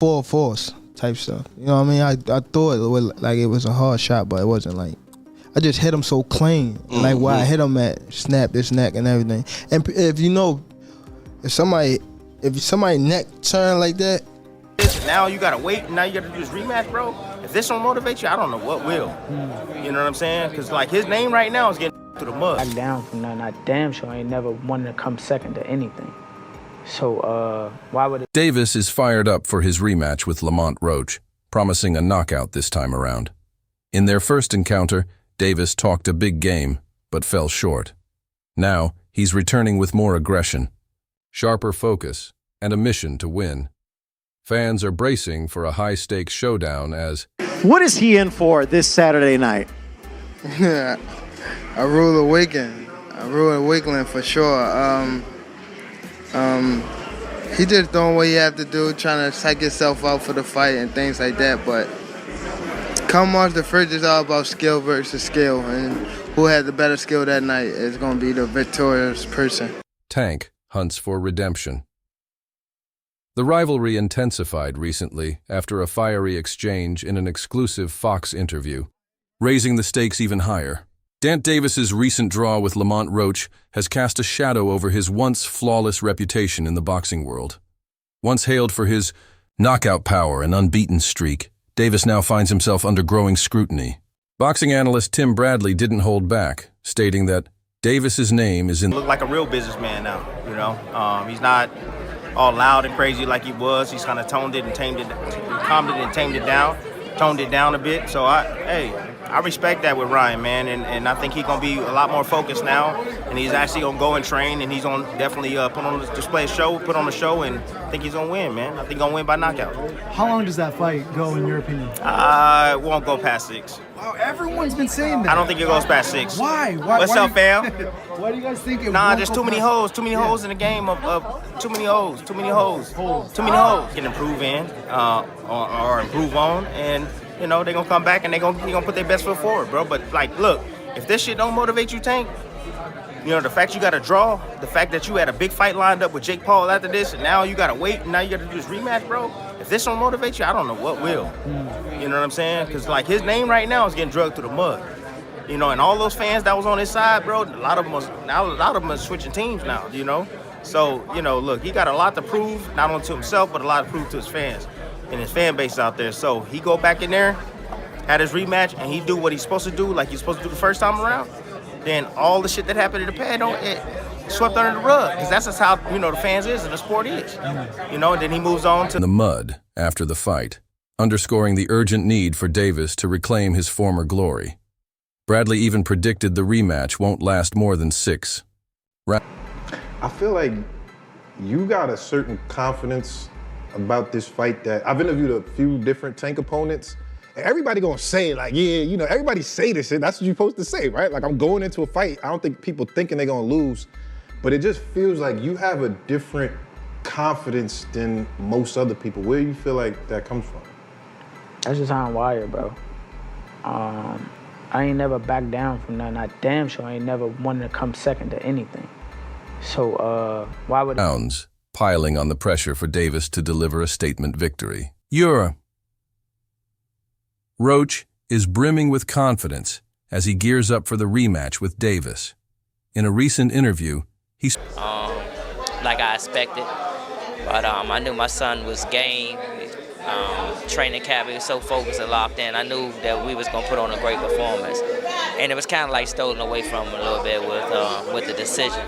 full force type stuff. You know what I mean? I thought it was like it was a hard shot, but it wasn't like. I just hit him so clean, like where I hit him at, snapped his neck and everything. And if somebody neck turn like that. Now you gotta wait, now you gotta do this rematch, bro. If this don't motivate you, I don't know what will. You know what I'm saying? Because like his name right now is getting through the mud. Back down from nothing. I damn sure ain't never wanted to come second to anything. So why would it? Davis is fired up for his rematch with Lamont Roach, promising a knockout this time around. In their first encounter, Davis talked a big game, but fell short. Now, he's returning with more aggression, sharper focus, and a mission to win. Fans are bracing for a high-stakes showdown as... What is he in for this Saturday night? I rule awakening. I rule awakening for sure. He just doing what he have to do, trying to psych himself out for the fight and things like that, but come off the first, it's all about skill versus skill, and who had the better skill that night is going to be the victorious person. Tank hunts for redemption. The rivalry intensified recently after a fiery exchange in an exclusive Fox interview, raising the stakes even higher. Dant Davis's recent draw with Lamont Roach has cast a shadow over his once flawless reputation in the boxing world. Once hailed for his knockout power and unbeaten streak, Davis now finds himself under growing scrutiny. Boxing analyst Tim Bradley didn't hold back, stating that Davis's name is in... Look like a real businessman now, you know. He's not all loud and crazy like he was. He's kind of calmed it and tamed it down, toned it down a bit. So I respect that with Ryan, man, and I think he's gonna be a lot more focused now, and he's actually gonna go and train, and he's gonna definitely put on a show, and I think he's gonna win, man. I think he's gonna win by knockout. How long does that fight go, in your opinion? It won't go past 6. Wow, everyone's been saying that. I don't think it goes past 6. Why? What's up, fam? Why do you guys think it? Nah, there's too many hoes in the game of too many hoes. Can improve in or improve on, and you know, they're gonna come back and they're gonna put their best foot forward, bro. But like, look, if this shit don't motivate you, Tank, you know, the fact you gotta draw, the fact that you had a big fight lined up with Jake Paul after this, and now you gotta wait, and now you gotta do this rematch, bro. If this don't motivate you, I don't know what will. You know what I'm saying? Because like his name right now is getting drugged through the mud. You know, and all those fans that was on his side, bro, a lot of them are switching teams now. You know, so you know, look, he got a lot to prove, not only to himself, but a lot to prove to his fans and his fan base out there. So he go back in there, had his rematch, and he do what he's supposed to do, like he's supposed to do the first time around. Then all the shit that happened in the past, it swept under the rug, because that's just how, you know, the fans is and the sport is. You know, and then he moves on to the mud after the fight, underscoring the urgent need for Davis to reclaim his former glory. Bradley even predicted the rematch won't last more than 6. I feel like you got a certain confidence about this fight that I've interviewed a few different Tank opponents, and everybody gonna say like, yeah, you know, everybody say this shit. That's what you're supposed to say, right? Like, I'm going into a fight. I don't think people thinking they're gonna lose, but it just feels like you have a different confidence than most other people. Where do you feel like that comes from? That's just how I'm wired, bro. I ain't never backed down from nothing. I damn sure ain't never wanted to come second to anything. So why would... Rounds piling on the pressure for Davis to deliver a statement victory. Roach is brimming with confidence as he gears up for the rematch with Davis. In a recent interview, he like I expected, but I knew my son was game. Training camp, he was so focused and locked in. I knew that we was gonna put on a great performance, and it was kind of like stolen away from him a little bit with the decision.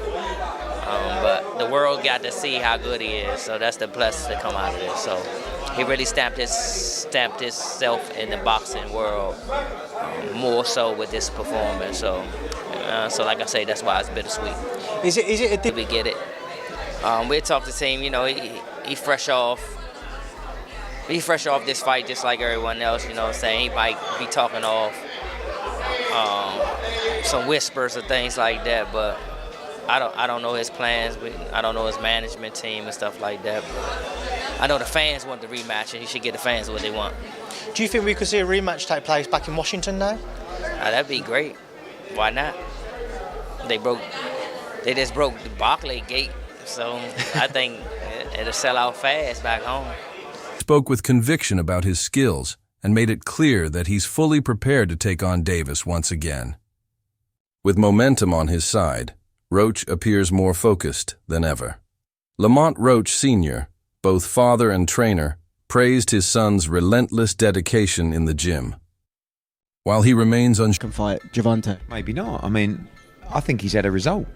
But the world got to see how good he is, so that's the blessing to come out of this. So he really stamped himself in the boxing world more so with this performance. So like I say, that's why it's bittersweet. Is it we get it? We talked to the team. You know, he fresh off this fight just like everyone else. You know what I'm saying? He might be talking off some whispers or things like that, but I don't know his plans. I don't know his management team and stuff like that. But I know the fans want the rematch, and he should get the fans what they want. Do you think we could see a rematch take place back in Washington now? That'd be great. Why not? They just broke the Barclay gate, so I think it'll sell out fast back home. Spoke with conviction about his skills and made it clear that he's fully prepared to take on Davis once again. With momentum on his side, Roach appears more focused than ever. Lamont Roach Sr., both father and trainer, praised his son's relentless dedication in the gym. While he remains Can fight Gervonta. Maybe not. I mean, I think he's had a result,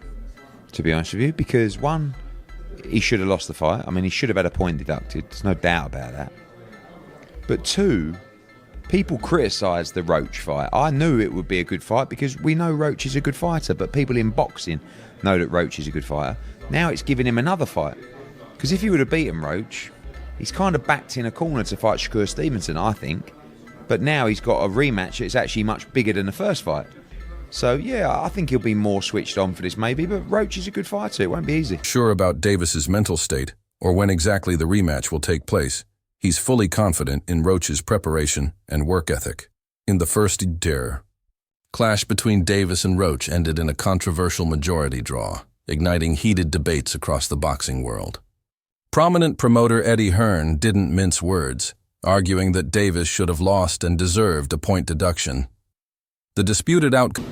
to be honest with you, because one, he should have lost the fight. I mean, he should have had a point deducted. There's no doubt about that. But two, people criticised the Roach fight. I knew it would be a good fight because we know Roach is a good fighter, but people in boxing know that Roach is a good fighter. Now it's giving him another fight. Because if he would have beaten Roach, he's kind of backed in a corner to fight Shakur Stevenson, I think. But now he's got a rematch that's actually much bigger than the first fight. So, yeah, I think he'll be more switched on for this maybe, but Roach is a good fighter. It won't be easy. sure about Davis's mental state or when exactly the rematch will take place. He's fully confident in Roach's preparation and work ethic. In the first dare, clash between Davis and Roach ended in a controversial majority draw, igniting heated debates across the boxing world. Prominent promoter Eddie Hearn didn't mince words, arguing that Davis should have lost and deserved a point deduction. The disputed outcome.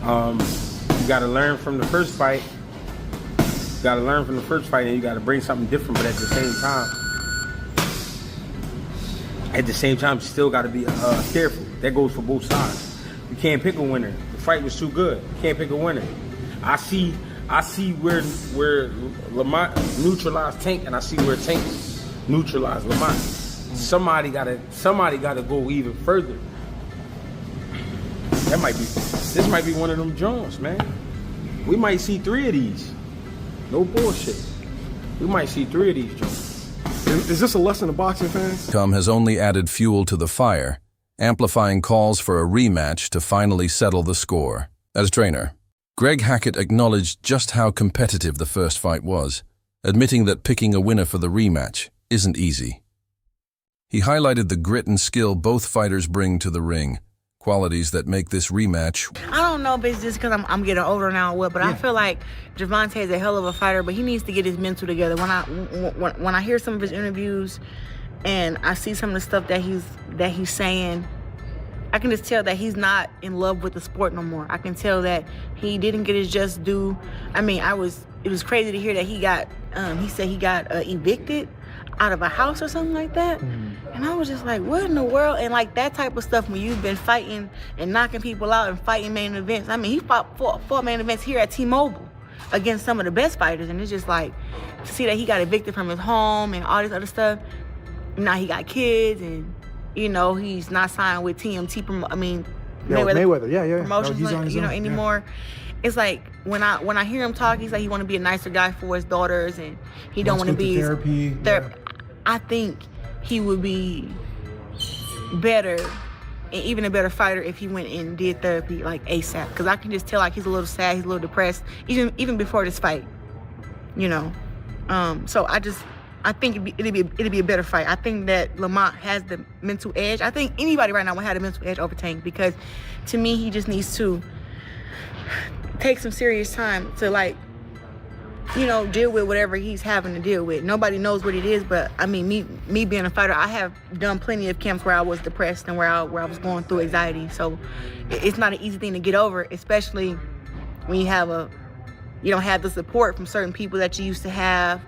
You got to learn from the first fight. You got to learn from the first fight, and you got to bring something different. But at the same time, you still got to be careful. That goes for both sides. You can't pick a winner. The fight was too good. You can't pick a winner. I see where Lamont neutralized Tank, and I see where Tank neutralized Lamont. Somebody gotta go even further. This might be one of them Jones, man. We might see 3 of these. No bullshit. We might see 3 of these Jones. Is this a lesson to boxing fans? Has only added fuel to the fire, amplifying calls for a rematch to finally settle the score. As trainer, Greg Hackett acknowledged just how competitive the first fight was, admitting that picking a winner for the rematch isn't easy. He highlighted the grit and skill both fighters bring to the ring, qualities that make this rematch. I don't know if it's just because I'm getting older now or what, but I feel like Gervonta is a hell of a fighter, but he needs to get his mental together. When I hear some of his interviews and I see some of the stuff that he's saying, I can just tell that he's not in love with the sport no more. I can tell that he didn't get his just due. I mean, it was crazy to hear that he said he got evicted out of a house or something like that. And I was just like, what in the world? And like that type of stuff when you've been fighting and knocking people out and fighting main events. I mean, he fought four main events here at T-Mobile against some of the best fighters. And it's just like, to see that he got evicted from his home and all this other stuff. Now he got kids and, you know, he's not signed with TMT, Mayweather. Promotions, No, he's on his own. anymore. It's like when I hear him talk, he's like he want to be a nicer guy for his daughters, and he don't want to be therapy. I think he would be better and even a better fighter if he went and did therapy like ASAP. Because I can just tell like he's a little sad, he's a little depressed, even before this fight. You know, so I think it'd be a better fight. I think that Lamont has the mental edge. I think anybody right now would have a mental edge over Tank because, to me, he just needs to take some serious time to, like, you know, deal with whatever he's having to deal with. Nobody knows what it is, but I mean, me being a fighter, I have done plenty of camps where I was depressed and where I was going through anxiety. So it's not an easy thing to get over, especially when you don't have the support from certain people that you used to have.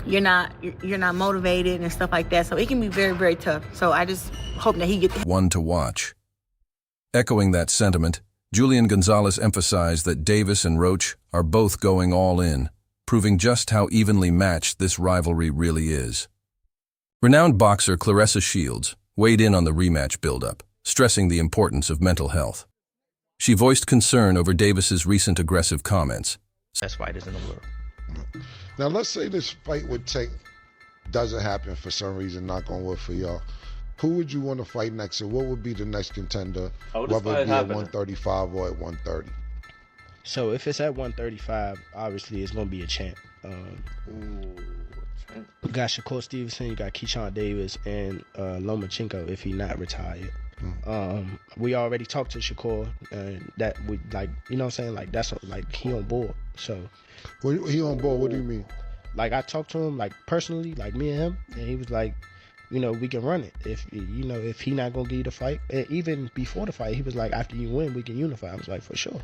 You're not motivated and stuff like that. So it can be very, very tough. So I just hope that he gets one to watch. Echoing that sentiment, Julian Gonzalez emphasized that Davis and Roach are both going all in, proving just how evenly matched this rivalry really is. Renowned boxer Claressa Shields weighed in on the rematch buildup, stressing the importance of mental health. She voiced concern over Davis's recent aggressive comments. Best fighters in the world. Now, let's say this fight with Tank doesn't happen for some reason, knock on wood for y'all. Who would you want to fight next, and what would be the next contender, whether it be at 135 or at 130? So if it's at 135, obviously it's going to be a champ. You got Shakur Stevenson, you got Keyshawn Davis, and Lomachenko if he not retired. We already talked to Shakur, and that we like, you know what I'm saying? Like that's like he on board. So he on board. What do you mean? like I talked to him like personally, like me and him, and he was like, you know, we can run it. If you know, if he not gonna give you the fight, and even before the fight, he was like, after you win, we can unify. I was like, for sure.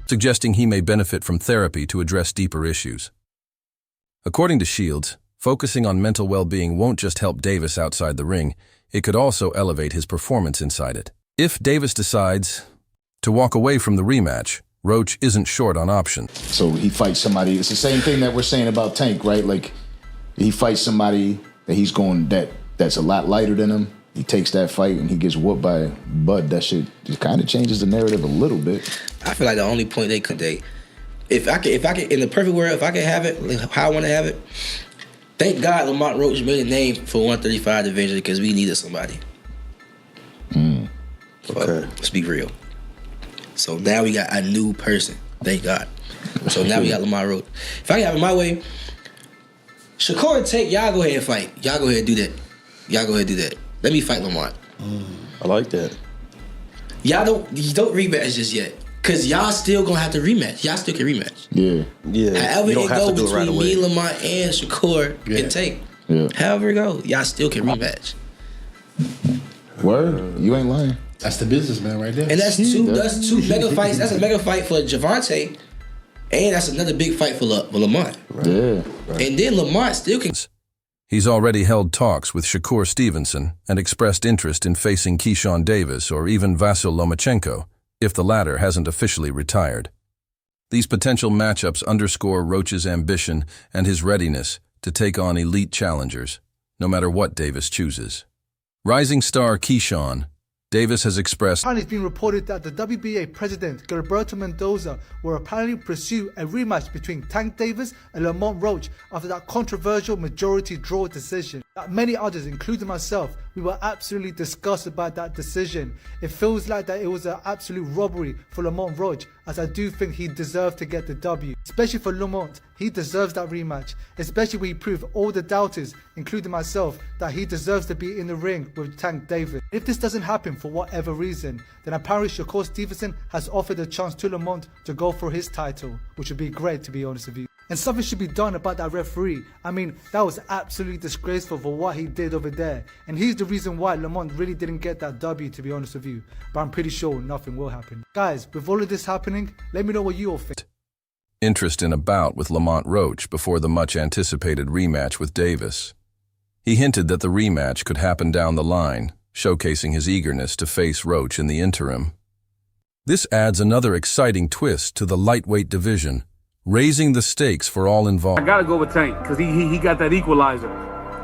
Suggesting he may benefit from therapy to address deeper issues. According to Shields, focusing on mental well-being won't just help Davis outside the ring, it could also elevate his performance inside it. If Davis decides to walk away from the rematch, Roach isn't short on options. So he fights somebody, it's the same thing that we're saying about Tank, right? Like, he fights somebody that he's going, that's a lot lighter than him. He takes that fight and he gets whooped by Bud. That shit just kind of changes the narrative a little bit. I feel like the only point if I could, in the perfect world, if I could have it, like how I want to have it, thank God Lamont Roach made a name for 135 division because we needed somebody. Okay. Let's be real. So now we got a new person, thank God. So now we got Lamont Roach. If I can have it my way, Shakur and Tank, y'all go ahead and fight. Y'all go ahead and do that. Y'all go ahead and do that. Let me fight Lamont. I like that. Y'all don't rematch just yet. Cause y'all still gonna have to rematch. Y'all still can rematch. Yeah. However it go between me, Lamont, and Shakur and Tank. Yeah. However it go, y'all still can rematch. Word? You ain't lying. That's the businessman right there. And that's two mega fights. That's a mega fight for Gervonta, and that's another big fight for Lamont. Yeah. And then Lamont still can. He's already held talks with Shakur Stevenson and expressed interest in facing Keyshawn Davis or even Vasyl Lomachenko, if the latter hasn't officially retired. These potential matchups underscore Roach's ambition and his readiness to take on elite challengers, no matter what Davis chooses. Rising star Keyshawn Davis has expressed. It's been reported that the WBA president, Gervonta Mendoza, will apparently pursue a rematch between Tank Davis and Lamont Roach after that controversial majority draw decision. That many others, including myself, we were absolutely disgusted by that decision. It feels like that it was an absolute robbery for Lamont Roach, as I do think he deserved to get the W. Especially for Lamont, he deserves that rematch, especially when he proved all the doubters, including myself, that he deserves to be in the ring with Tank Davis. If this doesn't happen for whatever reason, then apparently Shakur Stevenson has offered a chance to Lamont to go for his title, which would be great, to be honest with you. And something should be done about that referee. I mean, that was absolutely disgraceful for what he did over there. And he's the reason why Lamont really didn't get that W, to be honest with you. But I'm pretty sure nothing will happen. Guys, with all of this happening, let me know what you all think. Interest in a bout with Lamont Roach before the much-anticipated rematch with Davis. He hinted that the rematch could happen down the line, showcasing his eagerness to face Roach in the interim. This adds another exciting twist to the lightweight division, raising the stakes for all involved. I gotta go with Tank because he got that equalizer.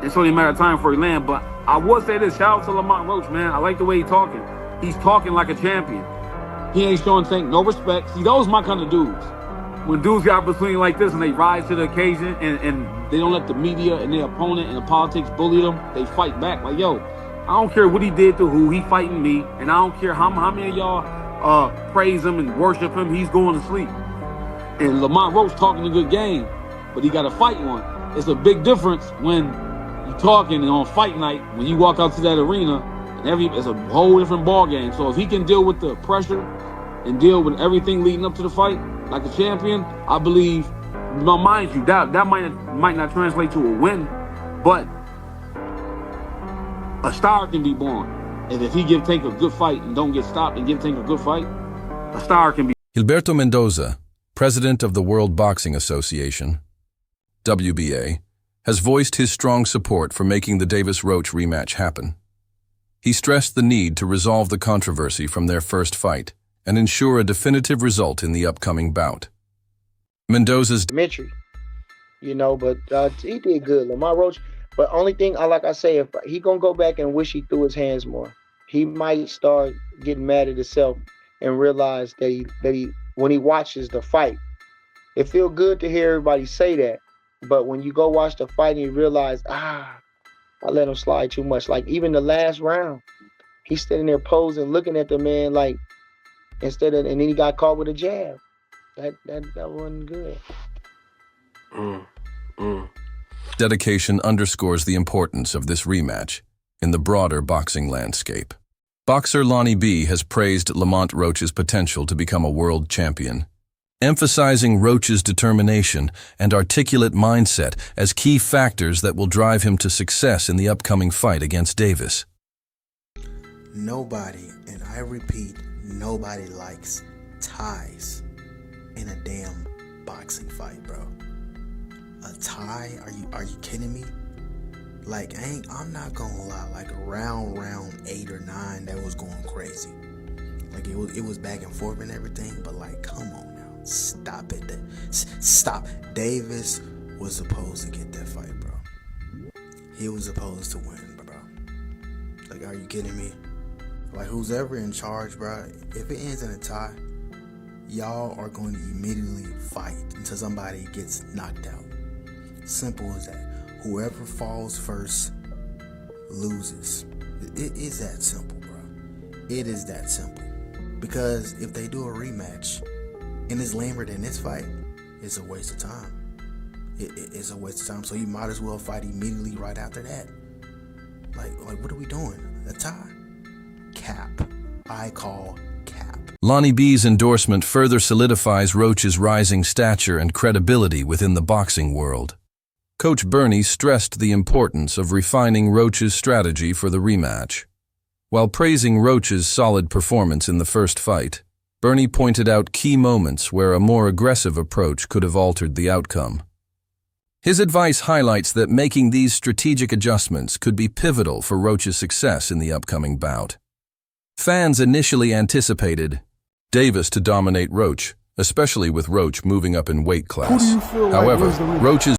It's only a matter of time before he land. But I will say this: shout out to Lamont Roach, man. I like the way he's talking. He's talking like a champion. He ain't showing Tank no respect. See, those my kind of dudes. When dudes get between like this and they rise to the occasion and they don't let the media and their opponent and the politics bully them, they fight back. Like, yo, I don't care what he did to who, he fighting me, and I don't care how many of y'all praise him and worship him, he's going to sleep. And Lamont Roach talking a good game, but he got to fight one. It's a big difference when you talking and on fight night, when you walk out to that arena, and it's a whole different ball game. So if he can deal with the pressure and deal with everything leading up to the fight like a champion, I believe, now mind you, that might not translate to a win, but a star can be born. And if he give Tank a good fight and don't get stopped and give Tank a good fight, a star can be. Gilberto Mendoza, president of the World Boxing Association, WBA, has voiced his strong support for making the Davis-Roach rematch happen. He stressed the need to resolve the controversy from their first fight and ensure a definitive result in the upcoming bout. Mendoza's documentary, but he did good, Lamont Roach. But only thing, like I say, if he gonna go back and wish he threw his hands more, he might start getting mad at himself and realize that he when he watches the fight, it feel good to hear everybody say that, but when you go watch the fight and you realize, I let him slide too much. Like even the last round, he's standing there posing, looking at the man like. And then he got caught with a jab. That wasn't good. Dedication underscores the importance of this rematch in the broader boxing landscape. Boxer Lonnie B has praised Lamont Roach's potential to become a world champion, emphasizing Roach's determination and articulate mindset as key factors that will drive him to success in the upcoming fight against Davis. Nobody, and I repeat, nobody likes ties in a damn boxing fight, bro. A tie? Are you kidding me? Like, I'm not gonna lie, like around round 8 or 9, that was going crazy. Like it was back and forth and everything, but like, come on now, stop it. Stop. Davis was supposed to get that fight, bro. He was supposed to win, bro. Like, are you kidding me? Like, who's ever in charge, bro, if it ends in a tie, y'all are going to immediately fight until somebody gets knocked out. Simple as that. Whoever falls first loses. It is that simple, bro. It is that simple. Because if they do a rematch and it's lamer than this fight, it's a waste of time. It's a waste of time. So you might as well fight immediately right after that. Like what are we doing? A tie? Cap. I call cap. Lonnie B's endorsement further solidifies Roach's rising stature and credibility within the boxing world. Coach Bernie stressed the importance of refining Roach's strategy for the rematch. While praising Roach's solid performance in the first fight, Bernie pointed out key moments where a more aggressive approach could have altered the outcome. His advice highlights that making these strategic adjustments could be pivotal for Roach's success in the upcoming bout. Fans initially anticipated Davis to dominate Roach, especially with Roach moving up in weight class. Who do you feel like However, wins the rematch? Roach's